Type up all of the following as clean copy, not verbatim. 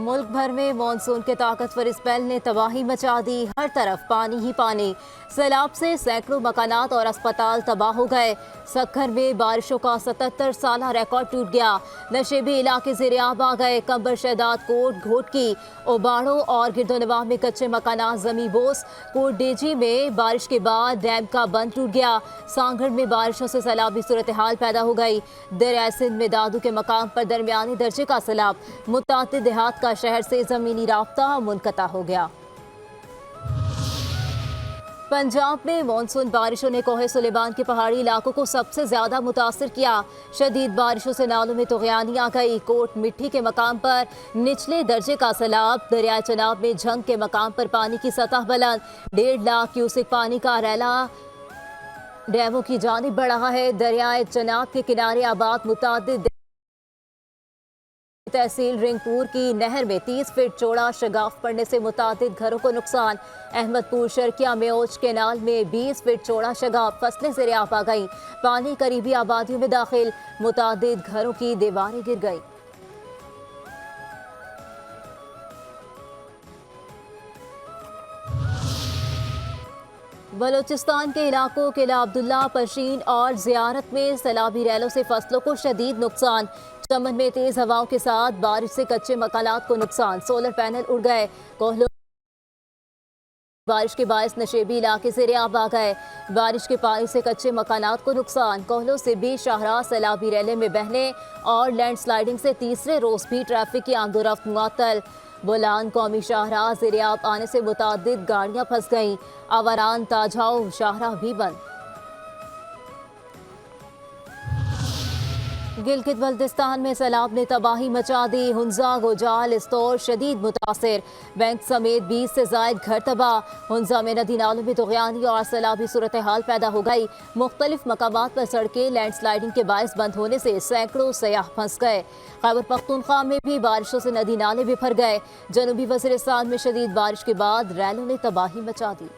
मुल्क भर में मानसून के ताकतवर स्पेल ने तबाही मचा दी। हर तरफ पानी ही पानी। सैलाब से सैकड़ों मकानात और अस्पताल तबाह हो गए। सक्खर में बारिशों का 77 साला रिकॉर्ड टूट गया। नशेबी इलाके ज़ेर-ए-आब आ गए। कंबर, शहदाद, कोट, घोटकी, ओबाड़ो और गिरदोनवाह में कच्चे मकानात जमी बोस। कोट डेजी में बारिश के बाद डैम का बंद टूट गया। सांगड़ में बारिशों से सैलाबी सूरत हाल पैदा हो गई। दरिया सिंध में दादू के मकाम पर दरमियानी दर्जे का सैलाब। मुत्तादिद देहात का शहर से जमीनी राब्ता मुनक़ता हो गया। पंजाब में मानसून बारिशों ने कोहे सुलेमान के पहाड़ी इलाकों को सबसे ज्यादा मुतासर किया। शदीद बारिशों से नालों में तुग़यानी आ गई। कोट मिट्टी के मकाम पर निचले दर्जे का सैलाब। दरिया चनाब में झंग के मकाम पर पानी की सतह बुलंद। 1.5 लाख क्यूसेक पानी का रैला डैमों की जानिब बढ़ रहा है। दरियाए चनाब के किनारे आबाद मुतादिद तहसील रिंगपुर की नहर में 30 फीट चौड़ा शगाफ पड़ने से मुतादिद घरों को नुकसान। अहमदपुर शर्किया में ओच केनाल में 20 फीट चौड़ा शगाफ। फसलें ज़ेर-ए-आब आ गई। पानी करीबी आबादियों में दाखिल। मुतादिद घरों की दीवारें गिर गई। बलोचिस्तान के इलाकों किला अब्दुल्ला, पशीन और जियारत में सैलाबी रैलों से फसलों को शदीद नुकसान। चमन में तेज हवाओं के साथ बारिश से कच्चे मकानात को नुकसान। सोलर पैनल उड़ गए। कोहलों बारिश के बायस नशेबी इलाके ज़ेर-ए-आब आ गए। बारिश के पानी से कच्चे मकानात को नुकसान। कोहलों से भी शाहराह सैलाबी रैले में बहने और लैंडस्लाइडिंग से तीसरे रोज भी ट्रैफिक की आमदोरफ्त मुअत्तल। बोलान कौमी शाहराह ज़ेर-ए-आब आने से मुतादिद गाड़ियां फंस गईं। आवारान ताजाओ शाहराह भी बंद। गिलगित बल्तिस्तान में सैलाब ने तबाही मचा दी। हुंजा, गोजाल, इस्तौर शदीद मुतासिर। बैंक समेत 20 से जायद घर तबाह। हुंजा में नदी नालों में तुग़यानी और सैलाबी सूरत हाल पैदा हो गई। मुख्तलिफ मकामात पर सड़कें लैंडस्लाइडिंग के बायस बंद होने से सैकड़ों सयाह फंस गए। खैबर पख्तूनख्वा में भी बारिशों से नदी नाले बिफर गए। जनूबी वज़ीरिस्तान में शदीद बारिश के बाद रैलों ने तबाही मचा दी।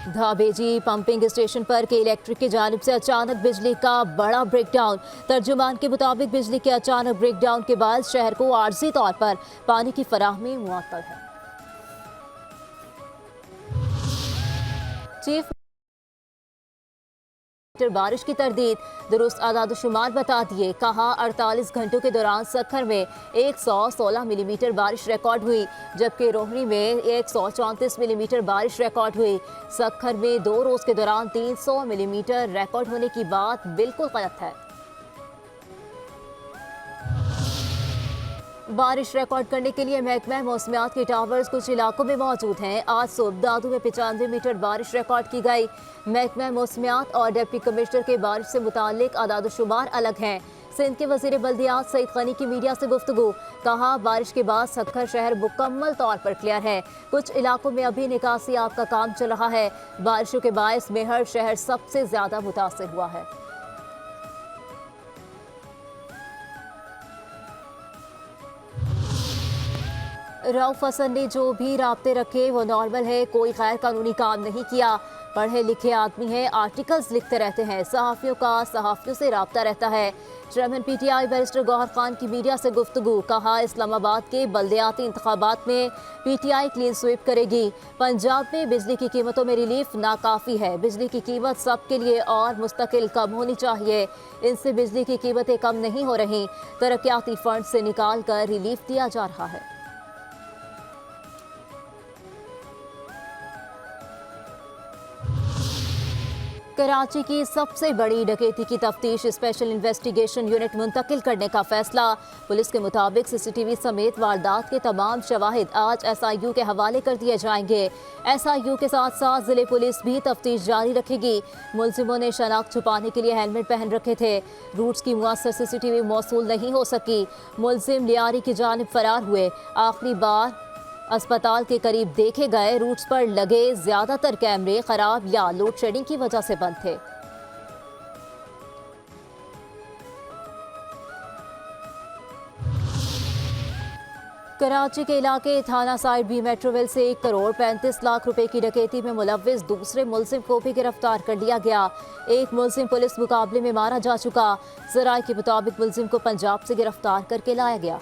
धाबेजी पंपिंग स्टेशन पर के इलेक्ट्रिक की जानिब से अचानक बिजली का बड़ा ब्रेकडाउन। तर्जुमान के मुताबिक बिजली के अचानक ब्रेकडाउन के बाद शहर को आर्जी तौर पर पानी की फराहमी मुअत्तल है। चीफ बारिश की तरदीद। दुरुस्त आदाद-ओ-शुमार बता दिए। कहा 48 घंटों के दौरान सक्खर में 116 मिलीमीटर बारिश रिकॉर्ड हुई, जबकि रोहनी में 134 मिलीमीटर बारिश रिकॉर्ड हुई। सक्खर में 2 रोज के दौरान 300 मिलीमीटर रिकॉर्ड होने की बात बिल्कुल गलत है। बारिश रिकॉर्ड करने के लिए महकमा मौसमियात के टावर्स कुछ इलाकों में मौजूद हैं। आज सुबह दादू में 95 मीटर बारिश रिकॉर्ड की गई। महकमा मौसमियात और डिप्टी कमिश्नर के बारिश से मुतालिक आदाद-ओ-शुमार अलग हैं। सिंध के वज़ीर बल्दियात सईद गनी की मीडिया से गुफ्तगू। कहा बारिश के बाद सक्खर शहर मुकम्मल तौर पर क्लियर है। कुछ इलाकों में अभी निकासी आब का काम चल रहा है। बारिशों के बायस मेहर शहर सबसे ज्यादा मुतासिर हुआ है। रऊफ हसन ने जो भी राब्ते रखे वो नॉर्मल है, कोई गैर कानूनी काम नहीं किया। पढ़े लिखे आदमी है, आर्टिकल्स लिखते रहते हैं। सहाफ़ियों का सहाफ़ियों से राब्ता रहता है। Chairman PTI barrister Gauhar Khan की मीडिया से गुफ्तगू। कहा इस्लामाबाद के बल्दियाती इंतखाबात में PTI क्लीन स्वीप करेगी। पंजाब में बिजली की कीमतों में रिलीफ नाकाफ़ी है। बिजली की कीमत सबके लिए और मुस्तकिल कम होनी चाहिए। इनसे बिजली की कीमतें कम नहीं हो रही। तरक्याती फंड से निकाल कर रिलीफ दिया जा रहा है। कराची की सबसे बड़ी डकैती की तफ्तीश स्पेशल इन्वेस्टिगेशन यूनिट मुंतकिल करने का फैसला। पुलिस के मुताबिक CCTV समेत वारदात के तमाम शवाहिद आज SIU के हवाले कर दिए जाएंगे। SIU के साथ साथ जिले पुलिस भी तफ्तीश जारी रखेगी। मुलजिमों ने शनाख्त छुपाने के लिए हेलमेट पहन रखे थे। रूट्स की मुअस्सर CCTV मौसूल नहीं हो सकी। मुलजिम लियारी की जानिब फरार हुए। आखिरी बार अस्पताल के करीब देखे गए रूट्स पर लगे ज्यादातर कैमरे खराब या लोड शेडिंग की वजह से बंद थे। कराची के इलाके थाना साइड बी मेट्रोवेल से 1 करोड़ 35 लाख रुपए की डकैती में मुलव्विस दूसरे मुलजिम को भी गिरफ्तार कर लिया गया। एक मुलजिम पुलिस मुकाबले में मारा जा चुका। जराये के मुताबिक मुलजिम को पंजाब से गिरफ्तार करके लाया गया।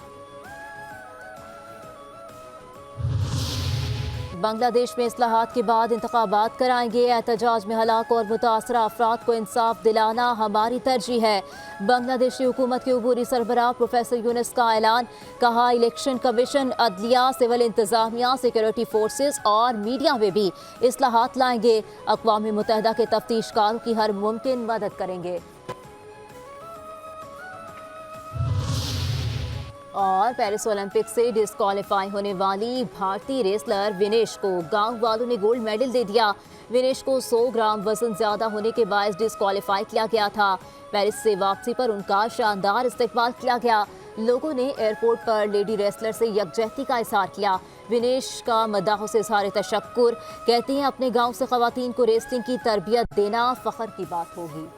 बांग्लादेश में इस्लाहात के बाद इंतखाबात कराएंगे। एहतजाज में हलाक और मुतासरा अफराद को इंसाफ दिलाना हमारी तरजीह है। बांग्लादेशी हुकूमत के अबूरी सरबराह प्रोफेसर यूनुस का ऐलान। कहा, इलेक्शन कमीशन, अदलिया, सिविल इंतजामिया, सिक्योरिटी फोर्सेस और मीडिया में भी इस्लाहात लाएंगे। अक़वाम मुत्तहिदा के तफ्तीशकारों की हर मुमकिन मदद करेंगे। और पेरिस ओलंपिक से डिस्क्वालीफाई होने वाली भारतीय रेसलर विनेश को गांव वालों ने गोल्ड मेडल दे दिया। विनेश को 100 ग्राम वजन ज्यादा होने के बायस डिस्क्वालीफाई किया गया था। पेरिस से वापसी पर उनका शानदार इस्तकबाल किया गया। लोगों ने एयरपोर्ट पर लेडी रेसलर से यकजहती का इजहार किया। विनेश का मद्दाहों से इजहार तशक्कुर। कहती हैं, अपने गाँव से खवातीन को रेसलिंग की तरबियत देना फख्र की बात होगी।